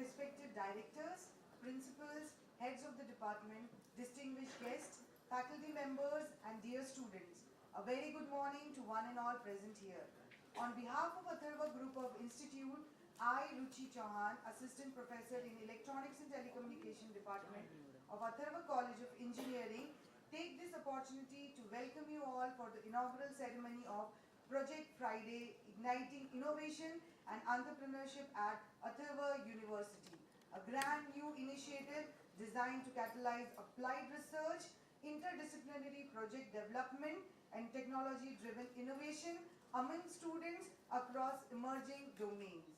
respected directors, principals, heads of the department, distinguished guests, faculty members, and dear students, a very good morning to one and all present here. On behalf of Atharva Group of Institute, I, Ruchi Chauhan, Assistant Professor in Electronics and Telecommunication Department of Atharva College of Engineering, take this opportunity to welcome you all for the inaugural ceremony of Project Friday, Igniting Innovation and Entrepreneurship at Atharva University, a brand new initiative designed to catalyze applied research, interdisciplinary project development, and technology-driven innovation among students across emerging domains.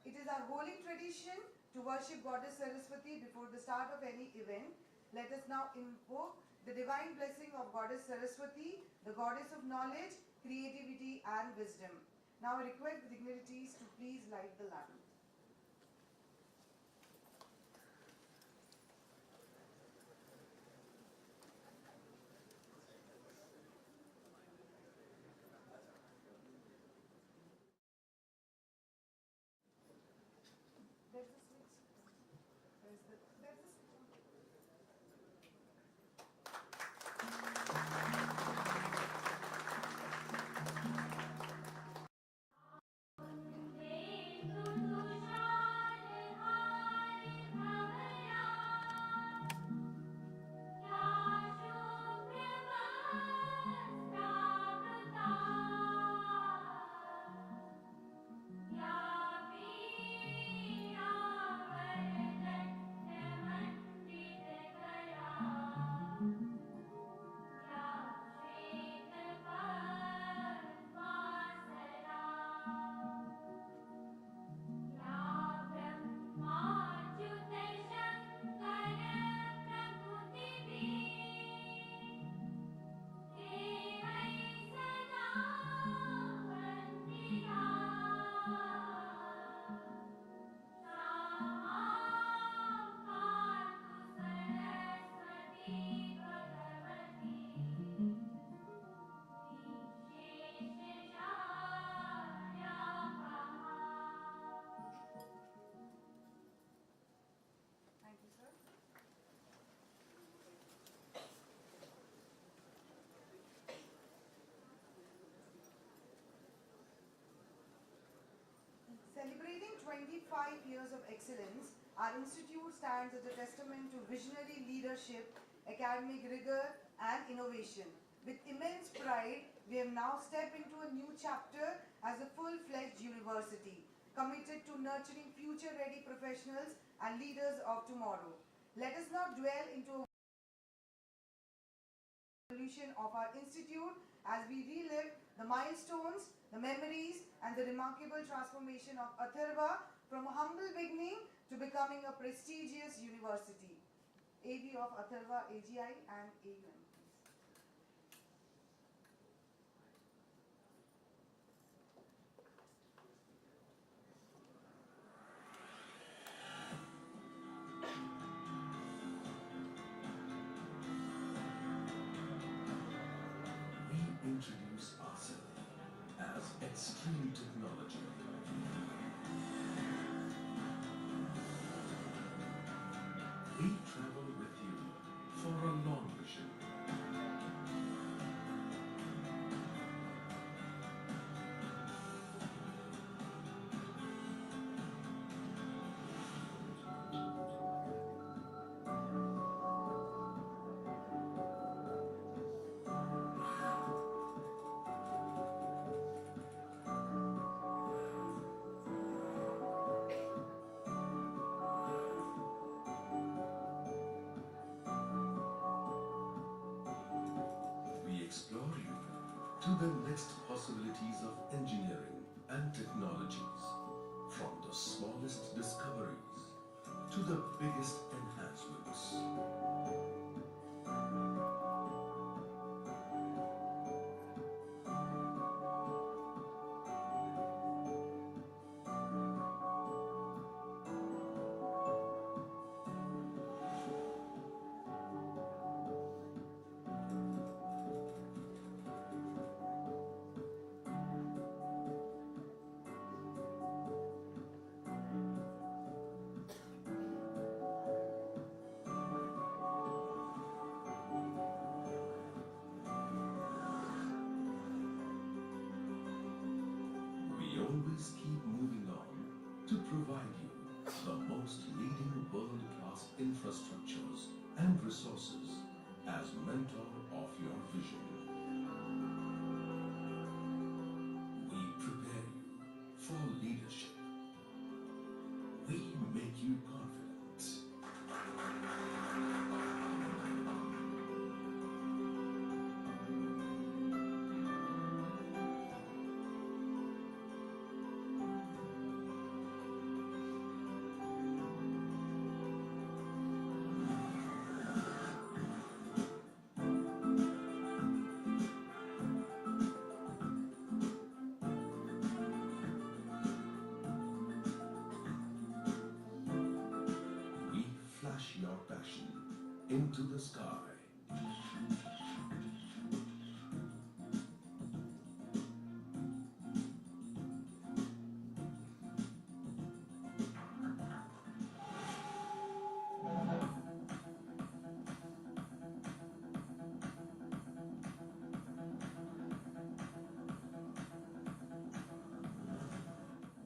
It is our holy tradition to worship Goddess Saraswati before the start of any event. Let us now invoke the divine blessing of Goddess Saraswati, the goddess of knowledge, creativity, and wisdom. Now I request the dignitaries to please light the lamp. Celebrating 25 years of excellence, our institute stands as a testament to visionary leadership, academic rigor, and innovation. With immense pride, we have now stepped into a new chapter as a full-fledged university, committed to nurturing future-ready professionals and leaders of tomorrow. Let us now dwell into a evolution of our institute as we relive the milestones, the memories, and the remarkable transformation of Atharva from a humble beginning to becoming a prestigious university. AV of Atharva, AGI, and AUM. We introduce ourselves as Extreme Technology. We travel with you for a long mission. Explore you to the next possibilities of engineering and technologies, from the smallest discoveries to the biggest enhancements. mentor of your vision. We prepare you for leadership. We make you confident. We flash your passion into the sky.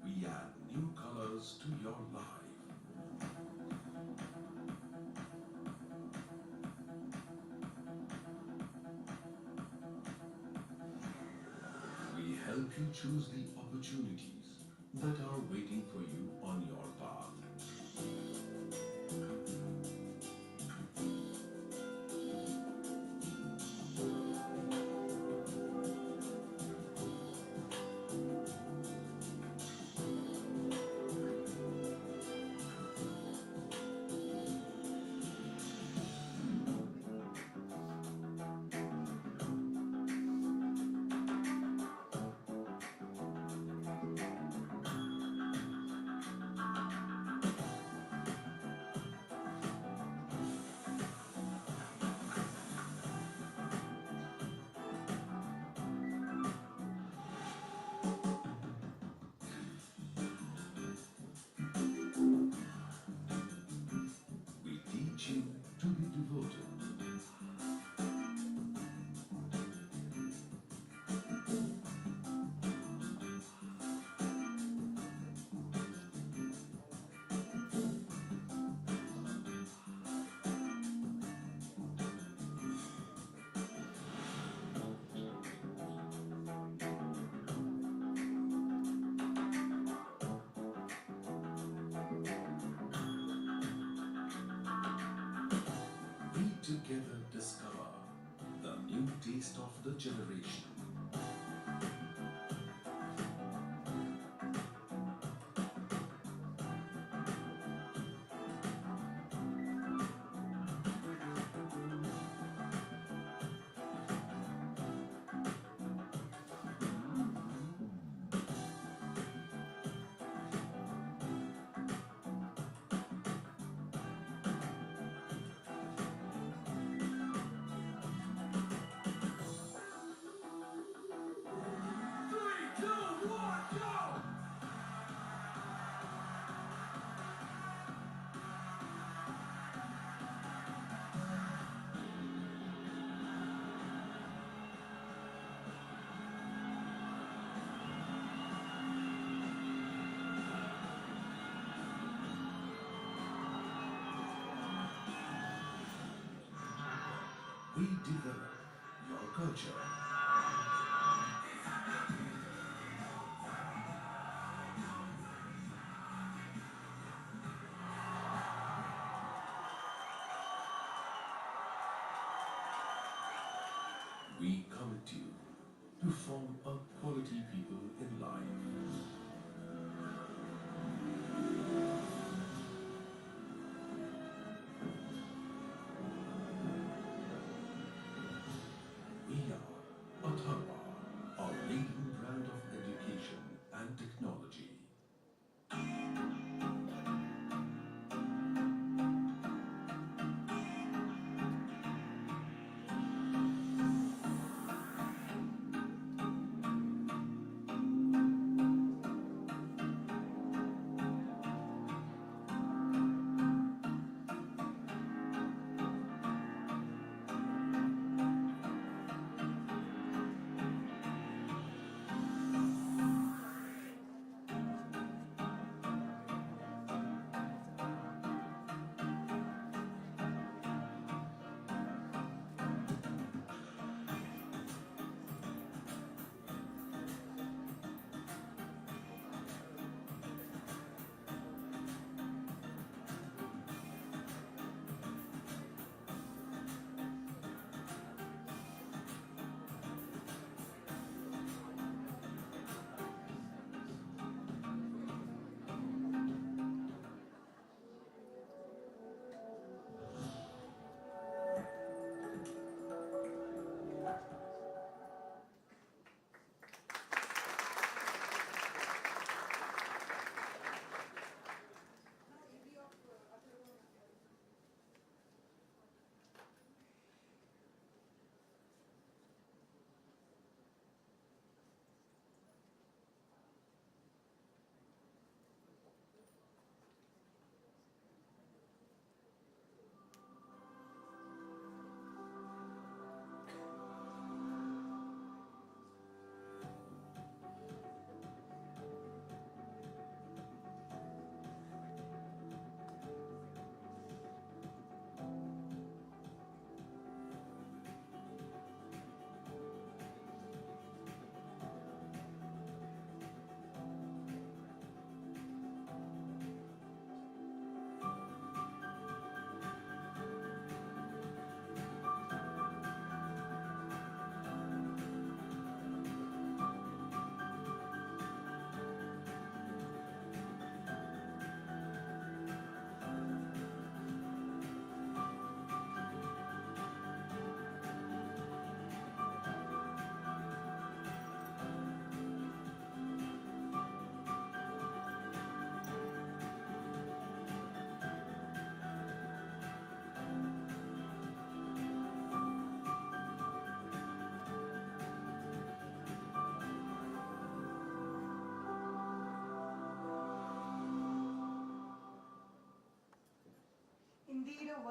We add new colors to your life. We help you choose the opportunities that are waiting for you on your path. We teach you to be devoted. We together discover the new taste of the generation. We develop your culture. We commit you to form a quality people in life. We are Atharva, a leading brand of education and technology.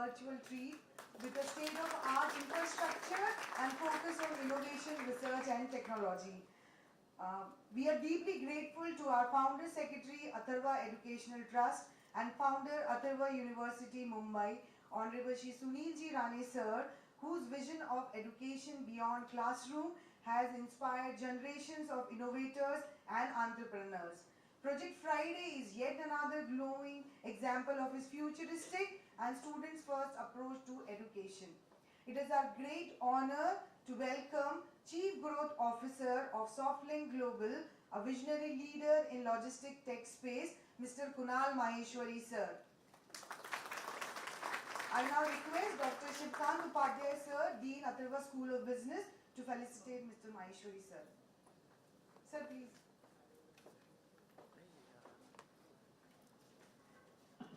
virtual treat with a state-of-art infrastructure and focus on innovation, research and technology. We are deeply grateful to our Founder Secretary, Atharva Educational Trust and Founder, Atharva University, Mumbai, Honorable Shri Sunilji Rane Sir, whose vision of education beyond classroom has inspired generations of innovators and entrepreneurs. Project Friday is yet another glowing example of his futuristic and students' first approach to education. It is our great honor to welcome Chief Growth Officer of SoftLink Global, a visionary leader in logistic tech space, Mr. Kunal Maheshwari Sir. I now request Dr. Shivkant Upadhyay Sir, Dean, Atharva School of Business, to felicitate Mr. Maheshwari Sir. Sir, please.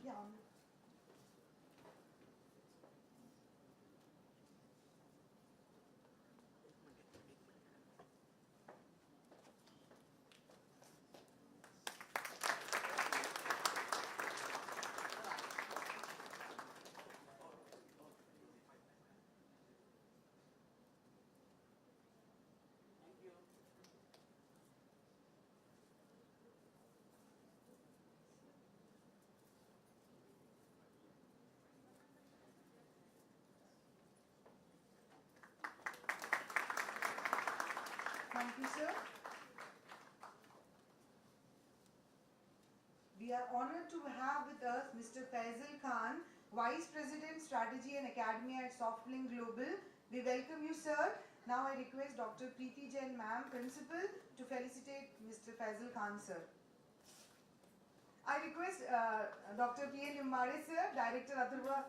Yeah. Thank you, sir. We are honored to have with us Mr. Faisal Khan, Vice President, Strategy and Academy at SoftLink Global. We welcome you, sir. Now I request Dr. Preeti Jain, ma'am, Principal, to felicitate Mr. Faisal Khan, sir. I request Dr. P.N. Limbare, sir, Director, Atharva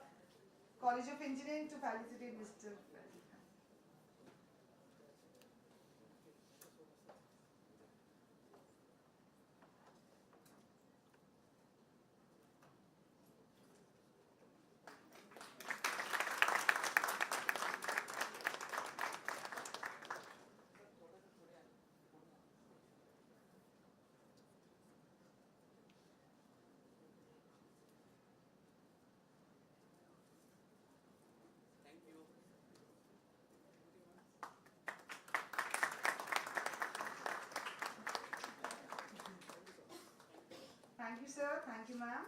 College of Engineering, to felicitate Mr. Faisal Khan. Thank you, sir. Thank you, ma'am.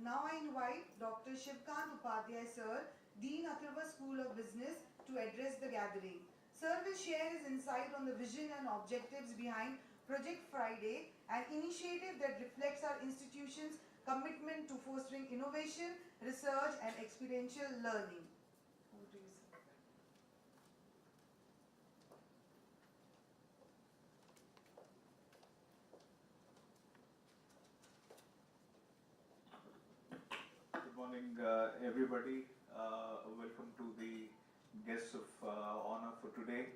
Now I invite Dr. Shivkant Upadhyay, sir, Dean, Atharva School of Business, to address the gathering. Sir will share his insight on the vision and objectives behind Project Friday, an initiative that reflects our institution's commitment to fostering innovation, research, and experiential learning. Over to you, sir. Good morning, everybody. Welcome to the guests of honor for today,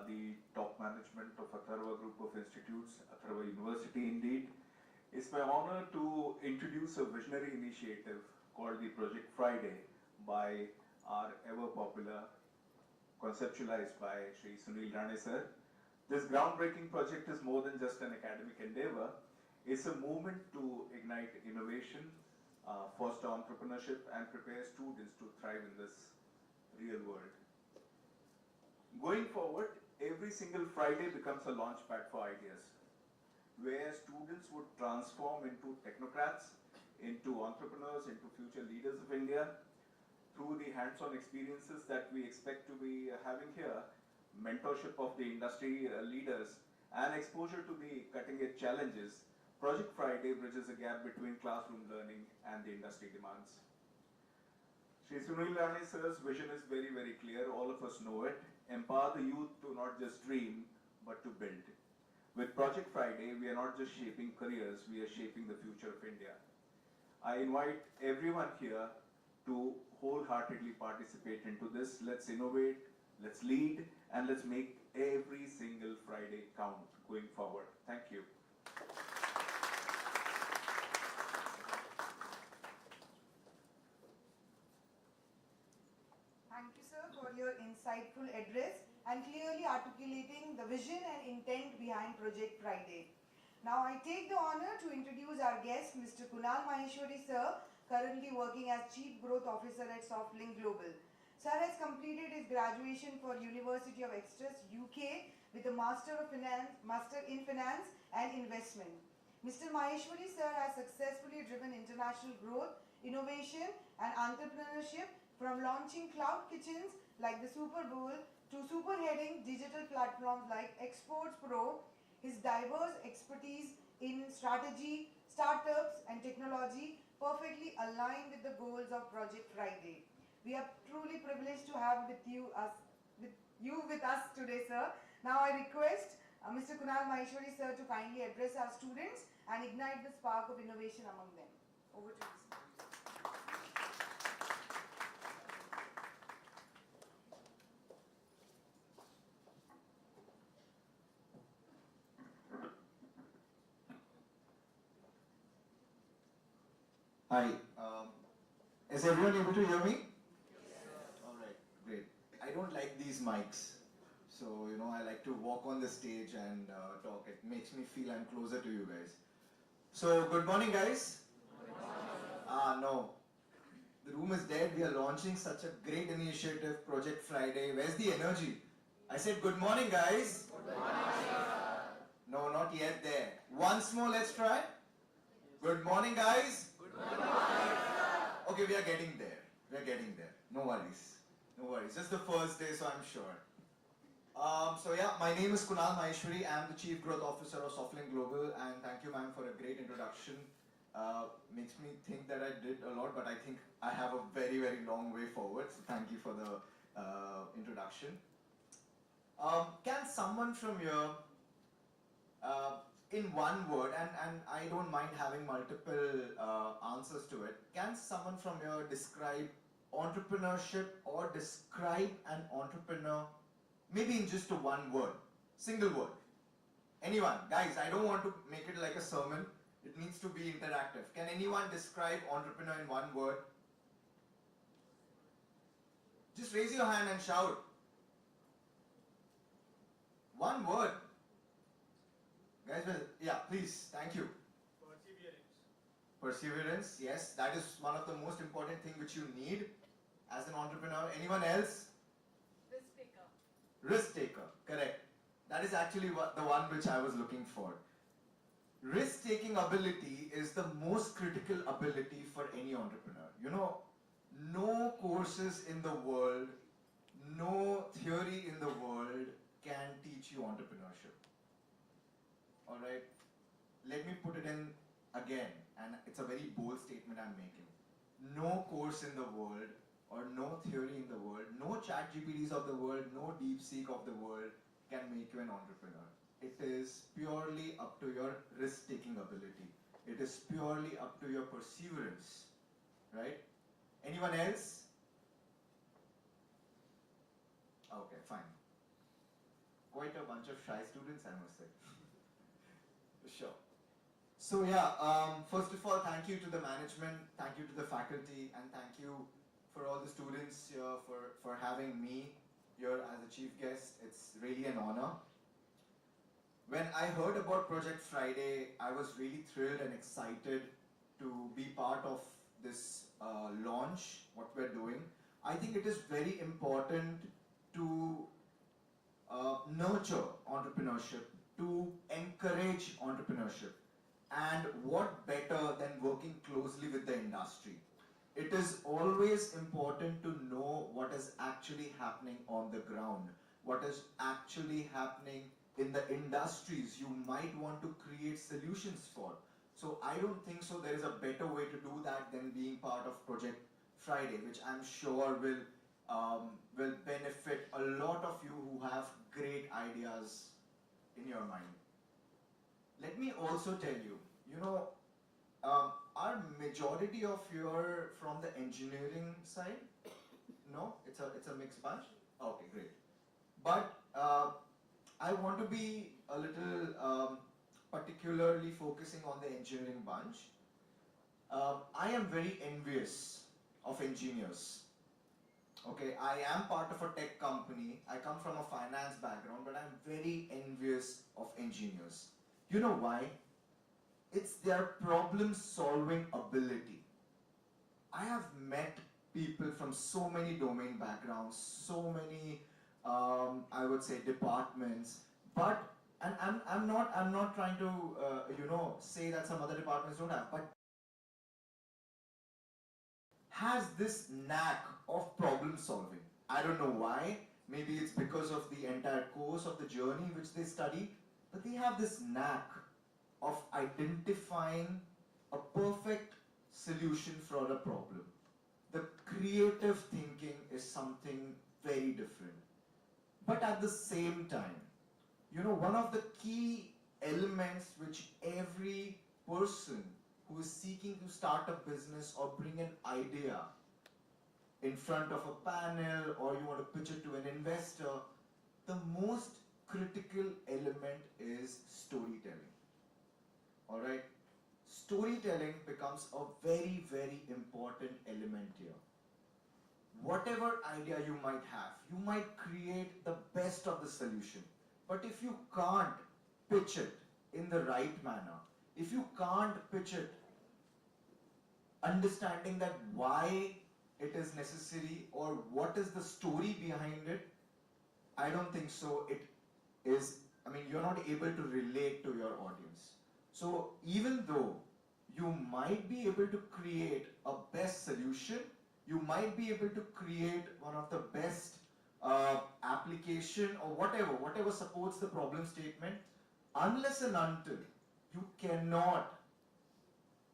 the top management of Atharva Group of Institutes, Atharva University indeed. It's my honor to introduce a visionary initiative called the Project Friday by our ever popular, conceptualized by Shri Sunil Rane sir. This groundbreaking project is more than just an academic endeavor. It's a movement to ignite innovation, foster entrepreneurship, and prepare students to thrive in this real world. Going forward, every single Friday becomes a launchpad for ideas, where students would transform into technocrats, into entrepreneurs, into future leaders of India, through the hands-on experiences that we expect to be having here, mentorship of the industry leaders, and exposure to the cutting-edge challenges. Project Friday bridges a gap between classroom learning and the industry demands. Shri Sunil Rane sir's vision is very, very clear. All of us know it. Empower the youth to not just dream, but to build. With Project Friday, we are not just shaping careers, we are shaping the future of India. I invite everyone here to wholeheartedly participate into this. Let's innovate, let's lead, and let's make every single Friday count going forward. Thank you. Thank you, sir, for your insightful address and clearly articulating the vision and intent behind Project Friday. Now I take the honor to introduce our guest, Mr. Kunal Maheshwari sir, currently working as Chief Growth Officer at SoftLink Global. Sir has completed his graduation for University of Exeter, UK with a Master in Finance and Investment. Mr. Maheshwari sir has successfully driven international growth, innovation and entrepreneurship from launching cloud kitchens like the Super Bowl to superheading digital platforms like Exports Pro. His diverse expertise in strategy, startups, and technology perfectly align with the goals of Project Friday. We are truly privileged to have you with us today, sir. Now I request Mr. Kunal Maheshwari sir to kindly address our students and ignite the spark of innovation among them. Over to you, sir. Hi, is everyone able to hear me? Alright, great. I don't like these mics. So, I like to walk on the stage and talk. It makes me feel I'm closer to you guys. So, good morning, guys. No. The room is dead. We are launching such a great initiative, Project Friday. Where's the energy? I said, good morning, guys. Good morning. No, not yet there. Once more, let's try. Good morning, guys. Okay, we are getting there. We are getting there. No worries. No worries. Just the first day, so I'm sure. My name is Kunal Maheshwari. I'm the Chief Growth Officer of SoftLink Global, and thank you, ma'am, for a great introduction. Makes me think that I did a lot, but I think I have a very, very long way forward. So thank you for the introduction. Can someone from here, in one word, and I don't mind having multiple answers to it, can someone from here describe entrepreneurship or describe an entrepreneur, maybe in just one word, single word? Anyone? Guys, I don't want to make it like a sermon. It needs to be interactive. Can anyone describe entrepreneur in one word? Just raise your hand and shout. One word. Guys, yeah, please, thank you. Perseverance, yes, that is one of the most important thing which you need as an entrepreneur. Anyone else? Risk taker. Risk taker, correct. That is actually the one which I was looking for. Risk-taking ability is the most critical ability for any entrepreneur. No courses in the world, no theory in the world can teach you entrepreneurship. Alright, let me put it in again, and it's a very bold statement I'm making. No course in the world, or no theory in the world, no chat GPTs of the world, no DeepSeek of the world can make you an entrepreneur. It is purely up to your risk-taking ability. It is purely up to your perseverance, right? Anyone else? Okay, fine. Quite a bunch of shy students, I must say. Sure. So first of all, thank you to the management, thank you to the faculty, and thank you for all the students here for having me here as a chief guest. It's really an honor. When I heard about Project Friday, I was really thrilled and excited to be part of this launch, what we're doing. I think it is very important to nurture entrepreneurship, to encourage entrepreneurship. And what better than working closely with the industry? It is always important to know what is actually happening on the ground, what is actually happening in the industries you might want to create solutions for. So I don't think so there is a better way to do that than being part of Project Friday, which I'm sure will benefit a lot of you who have great ideas in your mind. Let me also tell you, are majority of you are from the engineering side? No? It's a mixed bunch? Okay, great. But I want to be a little particularly focusing on the engineering bunch. I am very envious of engineers. Okay, I am part of a tech company. I come from a finance background, but I'm very envious of engineers. You know why? it's their problem-solving ability. I have met people from so many domain backgrounds, so many, I would say, departments. But and I'm not trying to say that some other departments don't have, but has this knack of problem solving. I don't know why. Maybe it's because of the entire course of the journey which they study, but they have this knack of identifying a perfect solution for a problem. The creative thinking is something very different. But at the same time, one of the key elements which every person who is seeking to start a business or bring an idea in front of a panel, or you want to pitch it to an investor, the most critical element is storytelling. Alright? Storytelling becomes a very, very important element here. Whatever idea you might have, you might create the best of the solution. But if you can't pitch it in the right manner, if you can't pitch it understanding that why it is necessary or what is the story behind it, I don't think so. You're not able to relate to your audience. So even though you might be able to create a best solution, you might be able to create one of the best application or whatever supports the problem statement, unless and until you cannot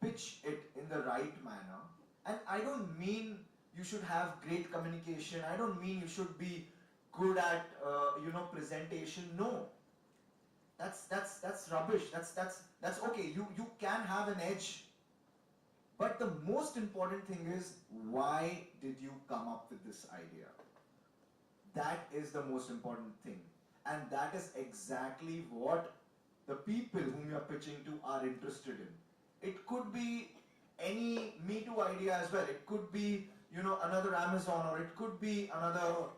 pitch it in the right manner. And I don't mean you should have great communication. I don't mean you should be good at presentation. No, that's rubbish. That's okay. You can have an edge, but the most important thing is, why did you come up with this idea? That is the most important thing, and that is exactly what the people whom you are pitching to are interested in. It could be any Me Too idea as well. It could be another Amazon, or it could be another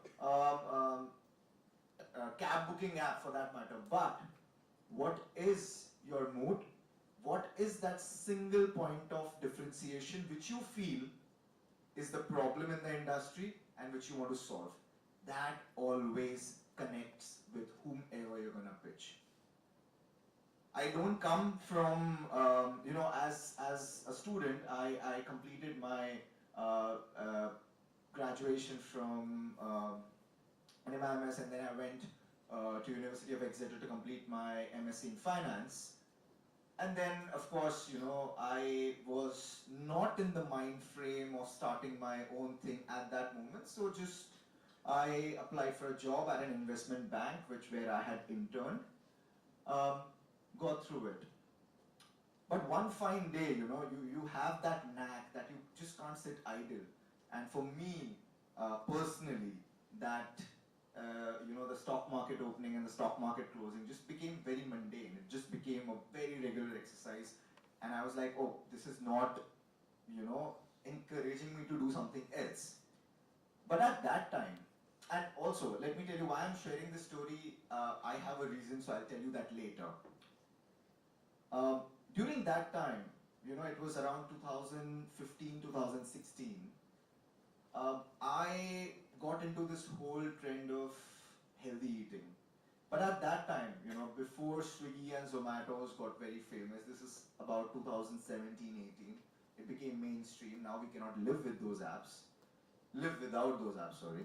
cab booking app for that matter. But what is your mood? What is that single point of differentiation which you feel is the problem in the industry and which you want to solve? That always connects with whomever you're gonna pitch. I don't come from, as a student, I completed my graduation from an MIMS, and then I went to University of Exeter to complete my MSc in Finance. And then, of course, I was not in the mind frame of starting my own thing at that moment. So I applied for a job at an investment bank, where I had interned. Got through it. But one fine day, you have that knack that you just can't sit idle. And for me, personally, that the stock market opening and the stock market closing just became very mundane. It just became a very regular exercise. And I was like, oh, this is not, encouraging me to do something else. But at that time, and also, let me tell you why I'm sharing this story. I have a reason, so I'll tell you that later. During that time, it was around 2015, 2016, I got into this whole trend of healthy eating. But at that time, before Swiggy and Zomato's got very famous, this is about 2017, 18, it became mainstream. Now we cannot live without those apps, sorry.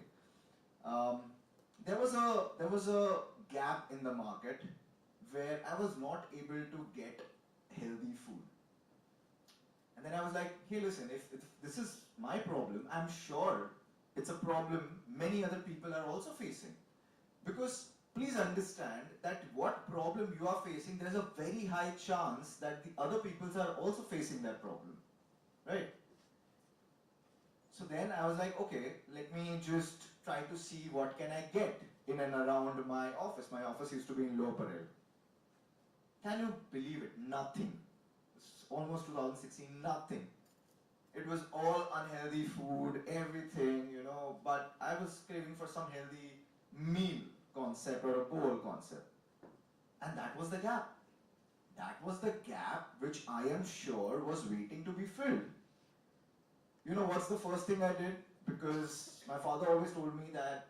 There was a gap in the market where I was not able to get healthy food. And then I was like, hey, listen, if this is my problem, I'm sure it's a problem many other people are also facing. Because please understand that what problem you are facing, there's a very high chance that the other people are also facing that problem, right? So then I was like, okay, let me just try to see what can I get in and around my office. My office used to be in Lower Parel. Can you believe it? Nothing. It's almost 2016, nothing. It was all unhealthy food, everything, but I was craving for some healthy meal concept or a bowl concept. And that was the gap. that was the gap which I am sure was waiting to be filled. You know what's the first thing I did? Because my father always told me that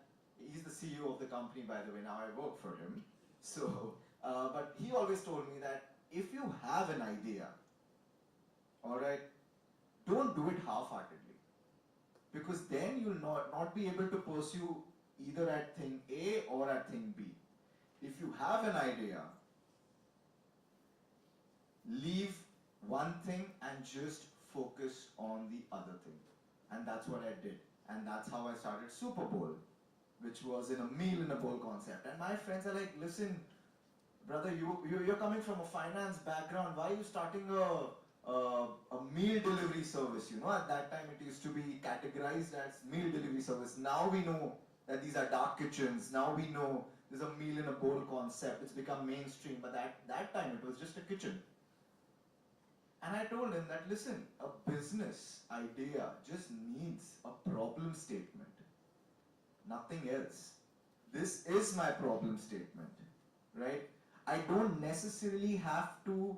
he's the CEO of the company, by the way, now I work for him. So, but he always told me that if you have an idea, alright, don't do it half-heartedly. Because then you'll not be able to pursue either at thing A or at thing B. If you have an idea, leave one thing and just focus on the other thing. And that's what I did. And that's how I started Super Bowl, which was in a meal in a bowl concept. And my friends are like, listen, brother, you're coming from a finance background. Why are you starting a meal delivery service? You know, at that time it used to be categorized as meal delivery service. Now we know that these are dark kitchens. Now we know there's a meal in a bowl concept. It's become mainstream. But that time it was just a kitchen. And I told him that, listen, a business idea just needs a problem statement. Nothing else. This is my problem statement, right? I don't necessarily have to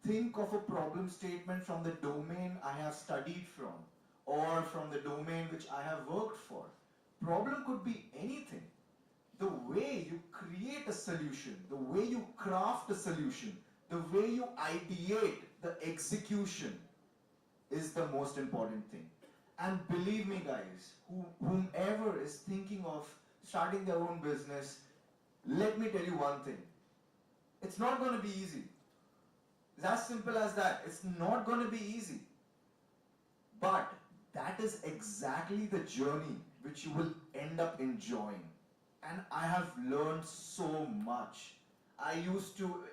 think of a problem statement from the domain I have studied from or from the domain which I have worked for. Problem could be anything. The way you create a solution, the way you craft a solution, the way you ideate the execution is the most important thing. And believe me guys, whomever is thinking of starting their own business, let me tell you one thing. It's not going to be easy. It's as simple as that. It's not going to be easy. But that is exactly the journey which you will end up enjoying. And I have learned so much. I used to,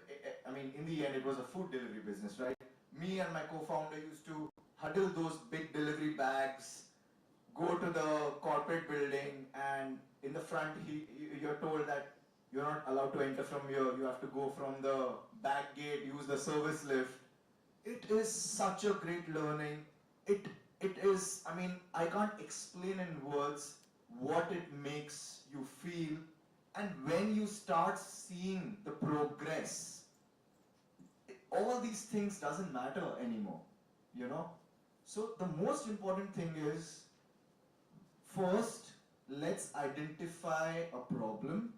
in the end it was a food delivery business, right? Me and my co-founder used to huddle those big delivery bags, go to the corporate building, and in the front you're told that you're not allowed to enter from here, you have to go from the back gate, use the service lift. It is such a great learning. It is, I can't explain in words what it makes you feel. And when you start seeing the progress, all these things doesn't matter anymore, you know. So the most important thing is, first, let's identify a problem.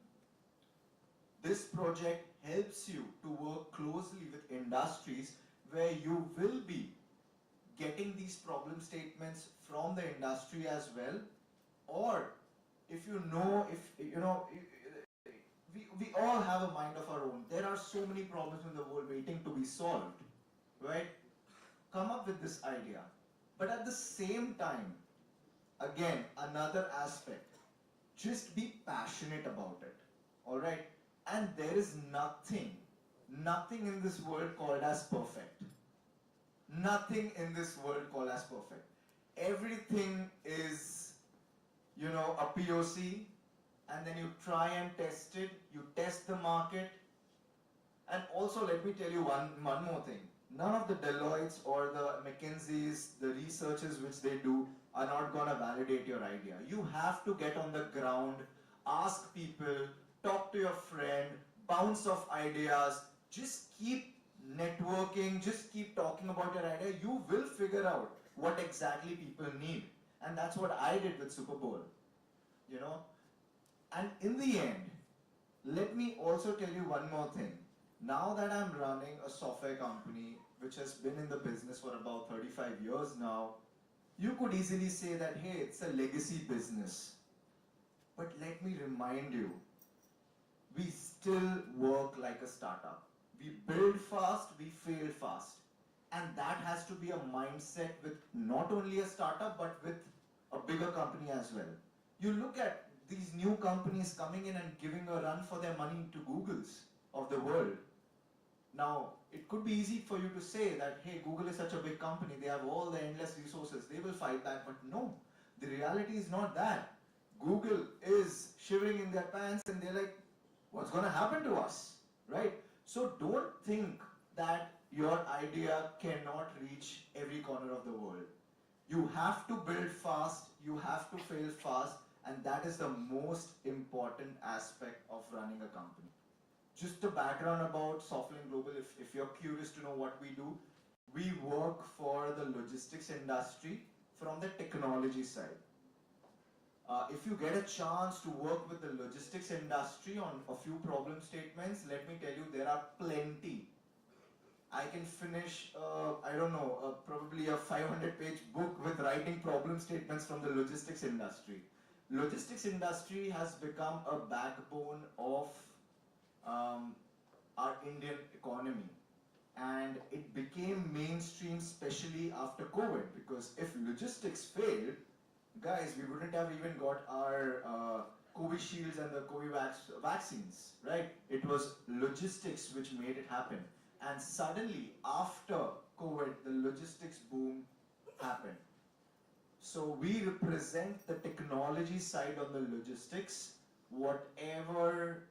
This project helps you to work closely with industries where you will be getting these problem statements from the industry as well. Or if you know, we all have a mind of our own. There are so many problems in the world waiting to be solved, right? Come up with this idea. But at the same time, again, another aspect, just be passionate about it, all right? And there is nothing in this world called as perfect. Nothing in this world called as perfect. Everything is, a POC, and then you try and test it, you test the market. And also let me tell you one more thing. None of the Deloittes or the McKinseys, the researchers which they do, are not going to validate your idea. You have to get on the ground, ask people, talk to your friend, bounce off ideas, just keep networking, just keep talking about your idea. You will figure out what exactly people need. And that's what I did with Super Bowl, And in the end, let me also tell you one more thing. Now that I'm running a software company which has been in the business for about 35 years now, you could easily say that, hey, it's a legacy business. But let me remind you, we still work like a startup. We build fast, we fail fast. And that has to be a mindset with not only a startup, but with a bigger company as well. You look at these new companies coming in and giving a run for their money to Googles of the world. Now, it could be easy for you to say that, hey, Google is such a big company, they have all the endless resources, they will fight back, but no, the reality is not that. Google is shivering in their pants and they're like, what's going to happen to us, right? So don't think that your idea cannot reach every corner of the world. You have to build fast, you have to fail fast, and that is the most important aspect of running a company. just a background about Softline Global, if you're curious to know what we do, we work for the logistics industry from the technology side. If you get a chance to work with the logistics industry on a few problem statements, let me tell you, there are plenty. I can finish, I don't know, probably a 500-page book with writing problem statements from the logistics industry. Logistics industry has become a backbone of our Indian economy, and it became mainstream especially after COVID, because if logistics failed, guys, we wouldn't have even got our COVID shields and the COVID vaccines, right? It was logistics which made it happen. And suddenly, after COVID, the logistics boom happened. So we represent the technology side on the logistics. Whatever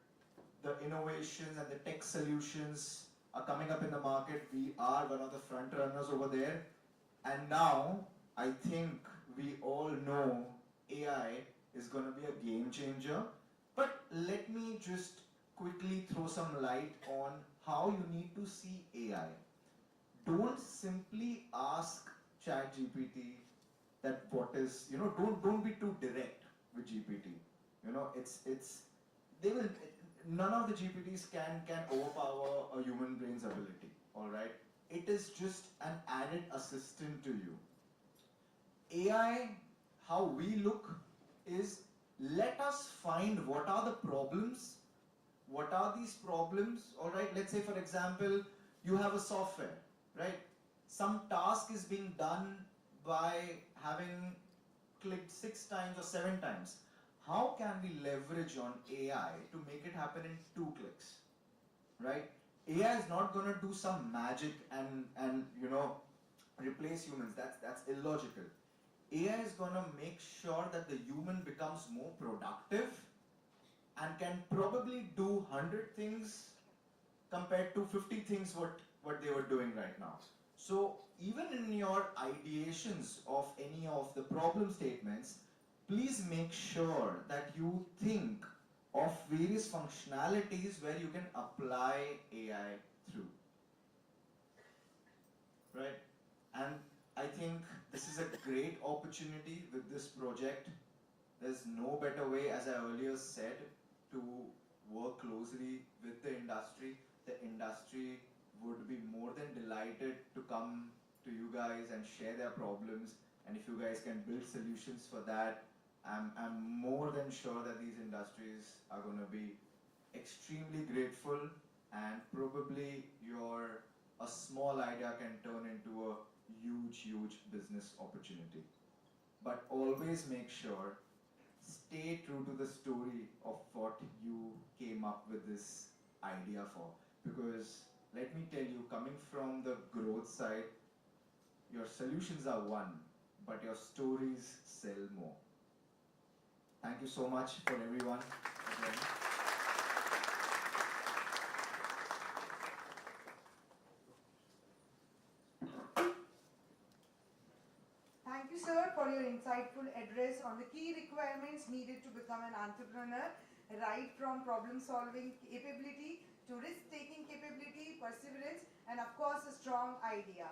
the innovations and the tech solutions are coming up in the market, we are one of the front runners over there. And now, I think we all know AI is going to be a game changer. But let me just quickly throw some light on how you need to see AI. Don't simply ask ChatGPT that what is, don't be too direct with GPT. None of the GPTs can overpower a human brain's ability, all right? It is just an added assistant to you. AI, how we look is, let us find what are the problems. What are these problems? All right, let's say for example, you have a software, right? Some task is being done by having clicked 6 times or 7 times. How can we leverage on AI to make it happen in 2 clicks, right? AI is not going to do some magic and replace humans. That's illogical. AI is going to make sure that the human becomes more productive and can probably do 100 things compared to 50 things what they were doing right now. So even in your ideations of any of the problem statements, please make sure that you think of various functionalities where you can apply AI through. Right? And I think this is a great opportunity with this project. There's no better way, as I earlier said, to work closely with the industry. The industry would be more than delighted to come to you guys and share their problems. And if you guys can build solutions for that, I'm more than sure that these industries are going to be extremely grateful, and probably a small idea can turn into a huge business opportunity. But always make sure, stay true to the story of what you came up with this idea for. Because let me tell you, coming from the growth side, your solutions are one, but your stories sell more. Thank you so much for everyone. Again. Thank you, sir, for your insightful address on the key requirements needed to become an entrepreneur, right from problem-solving capability to risk-taking capability, perseverance, and of course, a strong idea.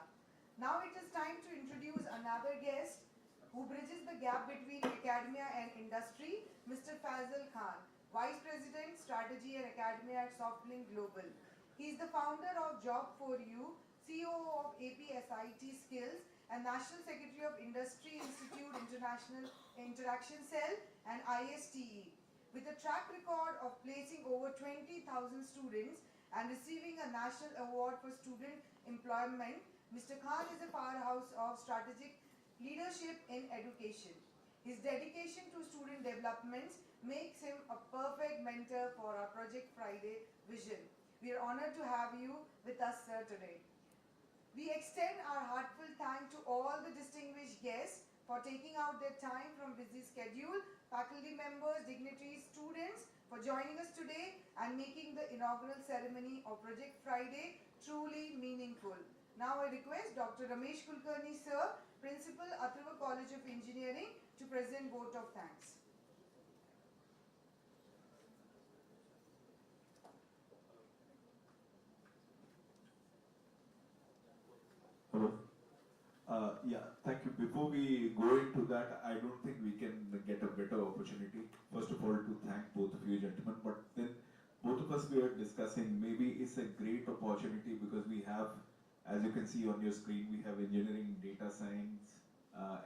Now it is time to introduce another guest who bridges the gap between academia and industry, Mr. Fazal Khan, Vice President, Strategy and Academia at Softline Global. He is the founder of Job4You, COO of APSIT Skills, and National Secretary of Industry Institute International Interaction Cell and ISTE. With a track record of placing over 20,000 students and receiving a national award for student employment, Mr. Khan is a powerhouse of strategic leadership in education. His dedication to student development makes him a perfect mentor for our Project Friday vision. We are honored to have you with us, sir, today. We extend our heartfelt thanks to all the distinguished guests for taking out their time from busy schedule, faculty members, dignitaries, students for joining us today and making the inaugural ceremony of Project Friday truly meaningful. Now I request Dr. Ramesh Kulkarni, sir, Principal, Atharva College of Engineering, to present vote of thanks. Yeah, thank you. Before we go into that, I don't think we can get a better opportunity. First of all, to thank both of you gentlemen, but then both of us we are discussing, maybe it's a great opportunity because we have, as you can see on your screen, we have engineering, data science,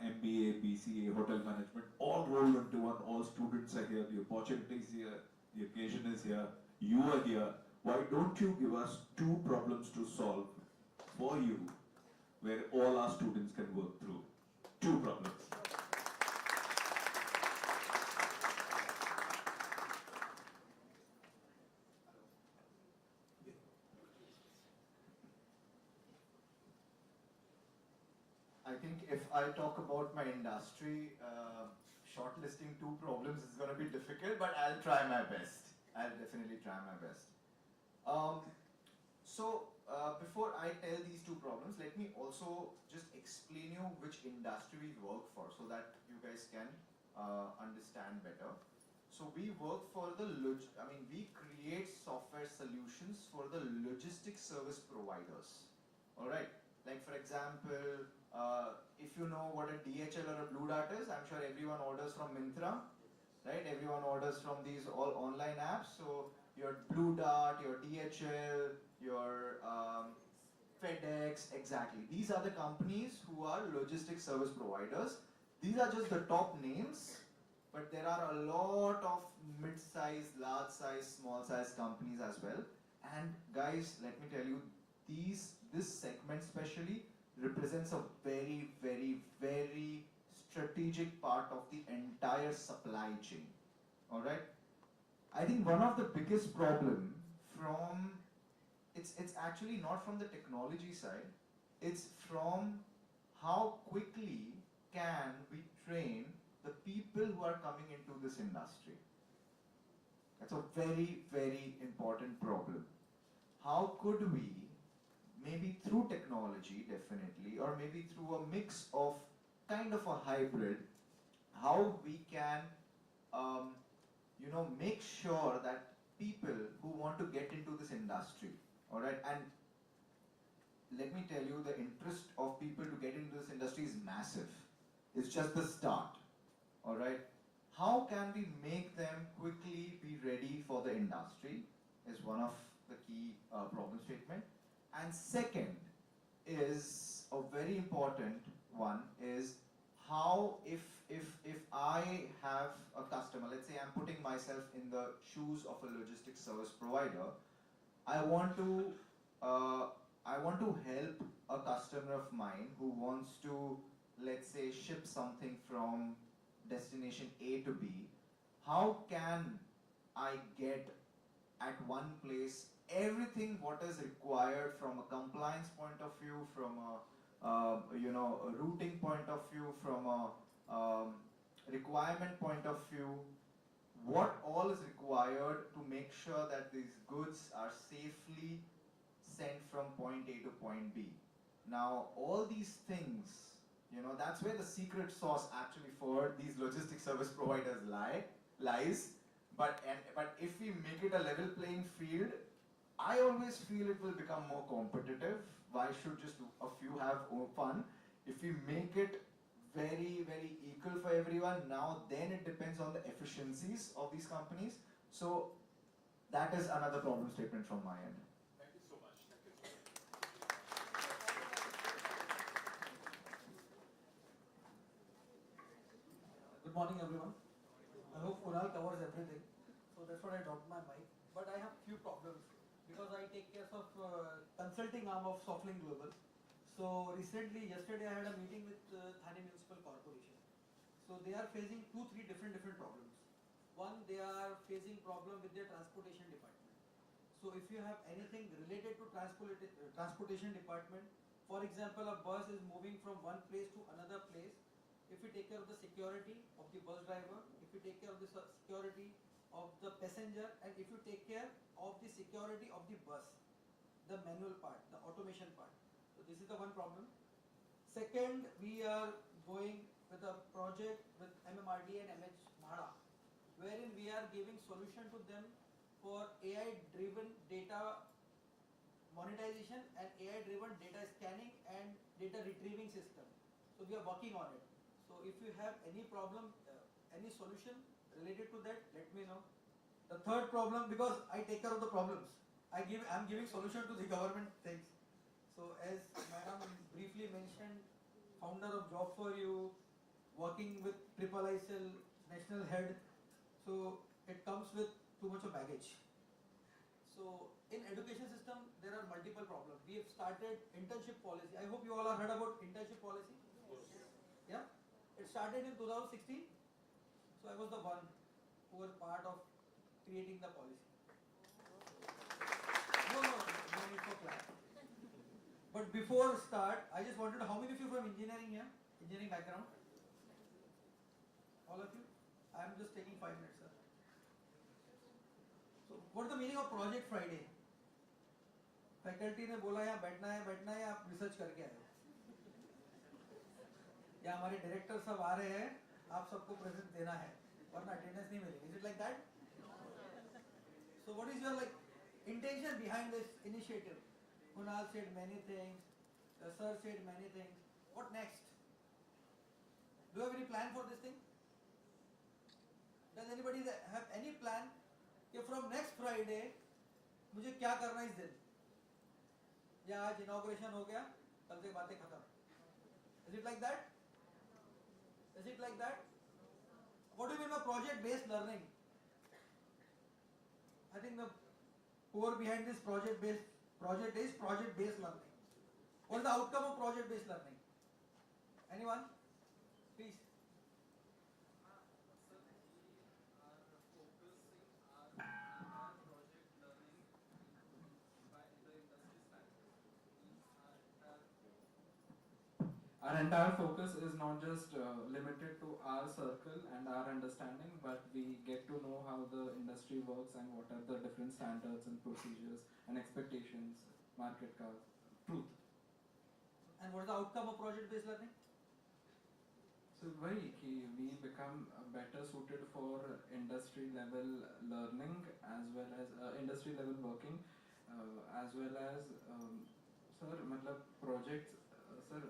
MBA, BCA, hotel management, all rolled into one. All students are here, the opportunity is here, the occasion is here, you are here. Why don't you give us two problems to solve for you, where all our students can work through? Two problems. I think if I talk about my industry, shortlisting two problems is going to be difficult, but I'll try my best. I'll definitely try my best. Before I tell these two problems, let me also just explain you which industry we work for so that you guys can understand better. So we work for we create software solutions for the logistics service providers. All right. Like for example, if you know what a DHL or a Blue Dart is, I'm sure everyone orders from Myntra, right? Everyone orders from these all online apps. So your Blue Dart, your DHL, your FedEx, exactly. These are the companies who are logistics service providers. These are just the top names, but there are a lot of mid-size, large-size, small-size companies as well. And guys, let me tell you, this segment especially represents a very, very, very strategic part of the entire supply chain. All right. I think one of the biggest problem it's actually not from the technology side. It's from how quickly can we train the people who are coming into this industry. That's a very, very important problem. How could we, maybe through technology definitely, or maybe through a mix of kind of a hybrid, how we can make sure that people who want to get into this industry, all right, and let me tell you, the interest of people to get into this industry is massive. It's just the start, all right. How can we make them quickly be ready for the industry is one of the key problem statement. And second is a very important one is how if I have a customer, let's say I'm putting myself in the shoes of a logistics service provider, I want to help a customer of mine who wants to, let's say, ship something from destination A to B. How can I get at one place everything what is required from a compliance point of view, from a routing point of view, from a requirement point of view, what all is required to make sure that these goods are safely sent from point A to point B. Now all these things, that's where the secret sauce actually for these logistics service providers lies. But if we make it a level playing field, I always feel it will become more competitive. Why should just a few have fun? If we make it very, very equal for everyone, now then it depends on the efficiencies of these companies. So that is another problem statement from my end. Thank you so much. Good morning, everyone. I hope Kunal covers everything. So that's what I dropped my mic. But I have few problems because I take care of consulting arm of Softlink Global. So yesterday I had a meeting with Thane Municipal Corporation. So they are facing three different problems. One, they are facing problem with their transportation department. So if you have anything related to transportation department, for example, a bus is moving from one place to another place, if you take care of the security of the bus driver, if you take care of the security of the passenger, and if you take care of the security of the bus, the manual part, the automation part. So this is the one problem. Second, we are going with a project with MMRD and MH Bhada, wherein we are giving solution to them for AI-driven data monetization and AI-driven data scanning and data retrieving system. So we are working on it. So if you have any problem, any solution related to that, let me know. The third problem, because I take care of the problems, I'm giving solution to the government things. So as Madam briefly mentioned, founder of Job for You, working with Triple ISIL, national head, so it comes with too much of baggage. So in education system, there are multiple problems. We have started internship policy. I hope you all have heard about internship policy. Yeah, it started in 2016. So I was the one who was part of creating the policy. No need for clap. But before start, I just wanted to, how many of you from engineering here? Engineering background? All of you? I am just taking 5 minutes, sir. So what is the meaning of Project Friday? Faculty ने बोला यहाँ बैठना है आप research करके आए हो या हमारे डायरेक्टर सब आ रहे हैं आप सबको प्रेजेंट देना है वरना अटेंडेंस नहीं मिलेगी. Is it like that? So what is your intention behind this initiative? Kunal said many things, the sir said many things. What next? Do you have any plan for this thing? Does anybody have any plan कि from next Friday मुझे क्या करना इस दिन? या आज inauguration हो गया, कल से बातें खत्म. Is it like that? Is it like that? What do you mean by project-based learning? I think the core behind this project is project-based learning. What is the outcome of project-based learning? Anyone? Please. Our entire focus is not just limited to our circle and our understanding, but we get to know how the industry works and what are the different standards and procedures and expectations, market का truth. And what is the outcome of project-based learning? So we become better suited for industry level learning as well as industry level working as well as sir मतलब projects sir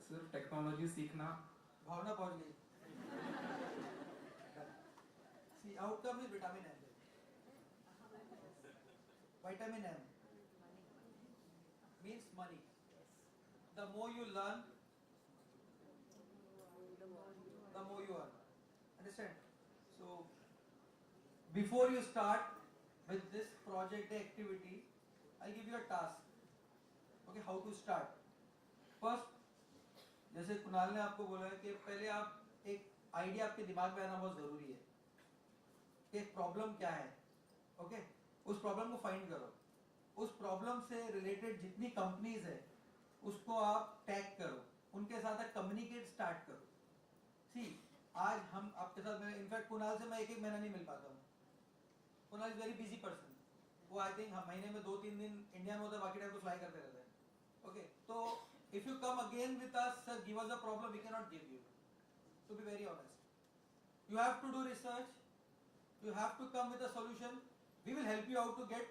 सिर्फ technology सीखना भावना पहुंच गई. See, outcome is vitamin M. Vitamin M means money. The more you learn, the more you earn. Understand? So, before you start with this project activity, I'll give you a task. Okay, how to start? First, जैसे कुणाल ने आपको बोला है कि पहले आप एक idea आपके दिमाग में आना बहुत जरूरी है कि एक प्रॉब्लम क्या है. ओके, उस प्रॉब्लम को फाइंड करो. उस प्रॉब्लम से रिलेटेड जितनी कंपनीज है उसको आप टैग करो, उनके साथ कम्युनिकेट स्टार्ट करो. सी, आज हम आपके साथ में इनफैक्ट कुणाल से मैं एक महीना नहीं मिल पाता हूँ. Kunal is very busy person. वो आई थिंक हम महीने में 2-3 दिन इंडिया में होता है, बाकी टाइम को फ्लाई करते रहते हैं. ओके, तो if you come again with us, sir, give us a problem, we cannot give you. To be very honest, you have to do research, you have to come with a solution. We will help you out to get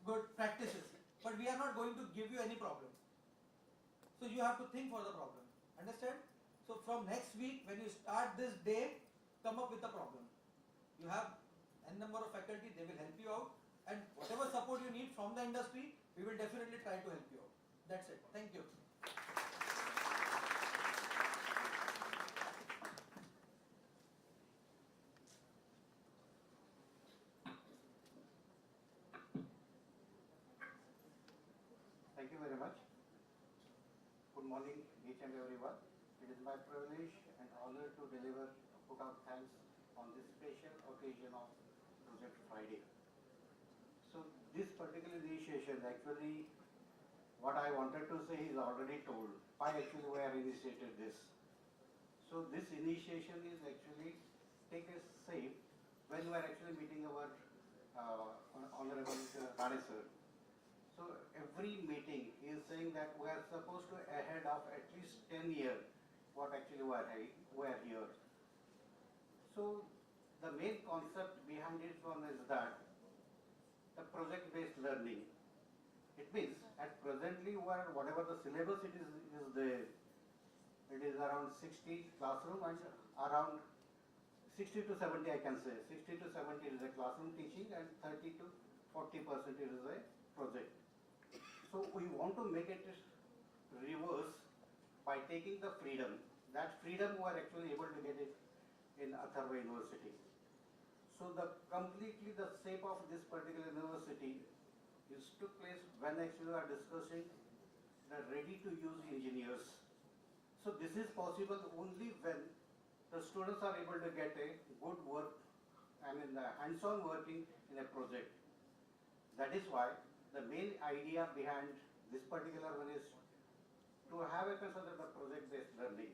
good practices, but we are not going to give you any problem. So you have to think for the problem. Understand? So from next week, when you start this day, come up with a problem. You have n number of faculty, they will help you out, and whatever support you need from the industry, we will definitely try to help you out. That's it. Thank you. Thank you very much. Good morning, each and everyone. It is my privilege and honor to deliver a vote of thanks on this special occasion of Project Friday. So this particular initiation, actually, what I wanted to say is already told. Why actually we have initiated this. So this initiation is actually take a shape when we are actually meeting our Honorable Rane sir. So every meeting he is saying that we are supposed to ahead of at least 10 years what actually we are here. So the main concept behind this one is that the project-based learning. It means at presently whatever the syllabus it is there, It is around 60 classroom and around 60 to 70 I can say. 60 to 70 is a classroom teaching and 30 to 40% is a project. So we want to make it reverse by taking the freedom. That freedom we are actually able to get it in Atharva University. So the completely the shape of this particular university is took place when actually we are discussing the ready to use engineers. So this is possible only when the students are able to get a good work and in the hands-on working in a project. That is why the main idea behind this particular one is to have a consider the project-based learning.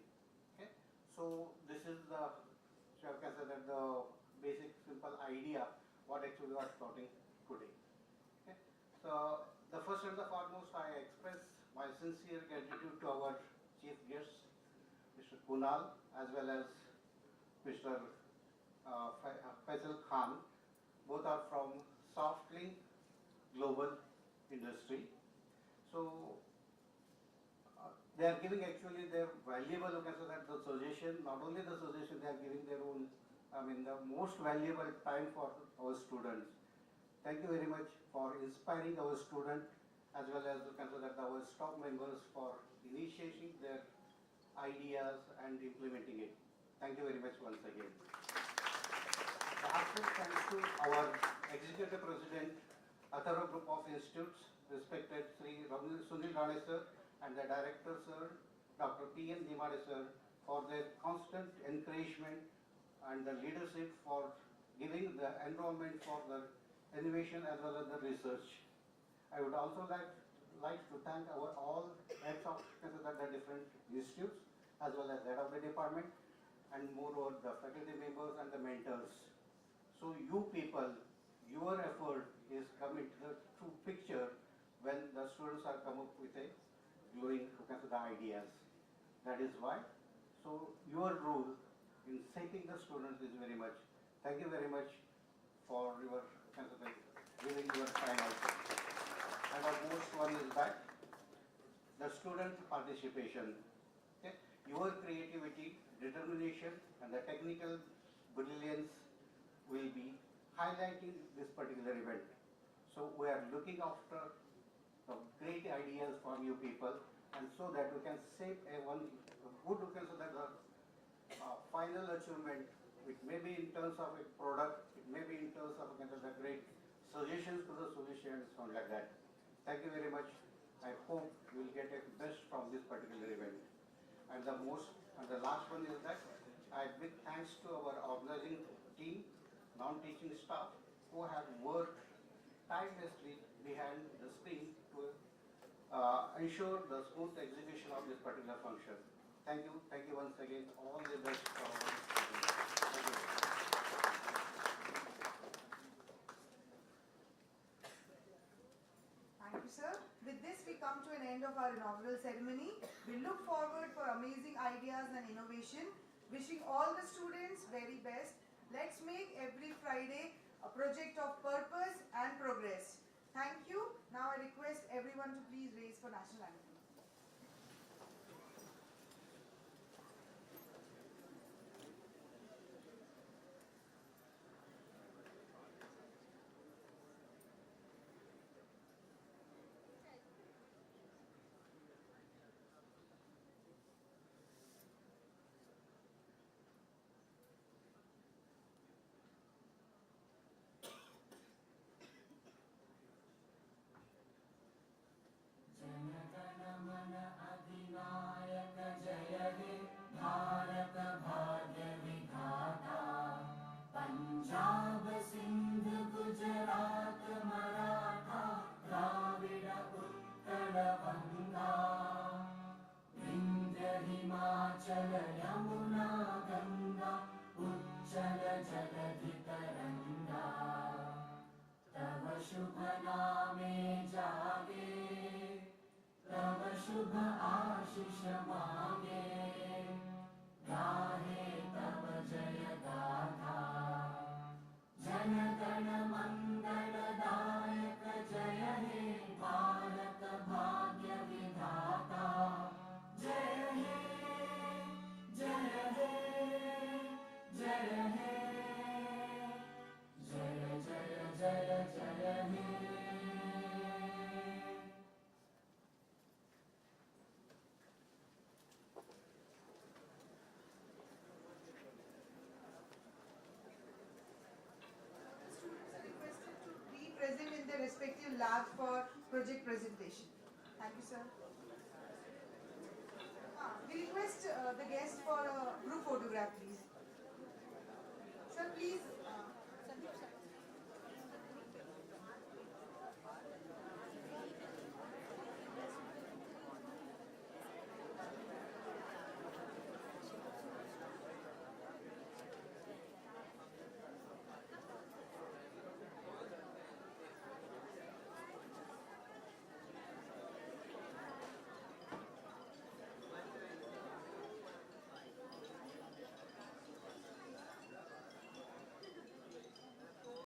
Okay, so this is the so I consider the basic simple idea what actually we are starting today. Okay, so the first and the foremost I express my sincere gratitude to our chief guests, Mr. Kunal, as well as Mr. Faisal Khan. Both are from SoftLink Global Industry. So they are giving actually their valuable, you can say that the suggestion, not only the suggestion, they are giving their own, the most valuable time for our students. Thank you very much for inspiring our students as well as you can say that our staff members for initiating their ideas and implementing it. Thank you very much once again. The heartfelt thanks to our Executive President, Atharva Group of Institutes, respected Sri Sunil Rane sir, and the Director sir, Dr. P.N. Dimade sir, for their constant encouragement and the leadership for giving the enrollment for the innovation as well as the research. I would also like to thank our all heads of the different institutes as well as head of the department and moreover the faculty members and the mentors. So you people, your effort is coming to the true picture when the students are come up with a glowing the ideas. That is why. So your role in shaping the students is very much. Thank you very much for your giving your time also. And the most one is that the student participation. Okay? Your creativity, determination, and the technical brilliance will be highlighting this particular event. So we are looking after the great ideas from you people, and so that we can shape a good so that the final achievement, it may be in terms of a product, it may be in terms of the great suggestions to the solutions, something like that. Thank you very much. I hope you will get a best from this particular event. And the last one is that I big thanks to our organizing team, non-teaching staff who have worked tirelessly behind the screen to ensure the smooth execution of this particular function. Thank you once again. All the best for our students. Thank you. Thank you, sir. With this, we come to an end of our inaugural ceremony. We look forward for amazing ideas and innovation. Wishing all the students very best. Let's make every Friday a project of purpose and progress. Thank you. Now I request everyone to please raise for national anthem. inauguration. Thank you, sir. We request the guest for a group photograph, please. Sir, please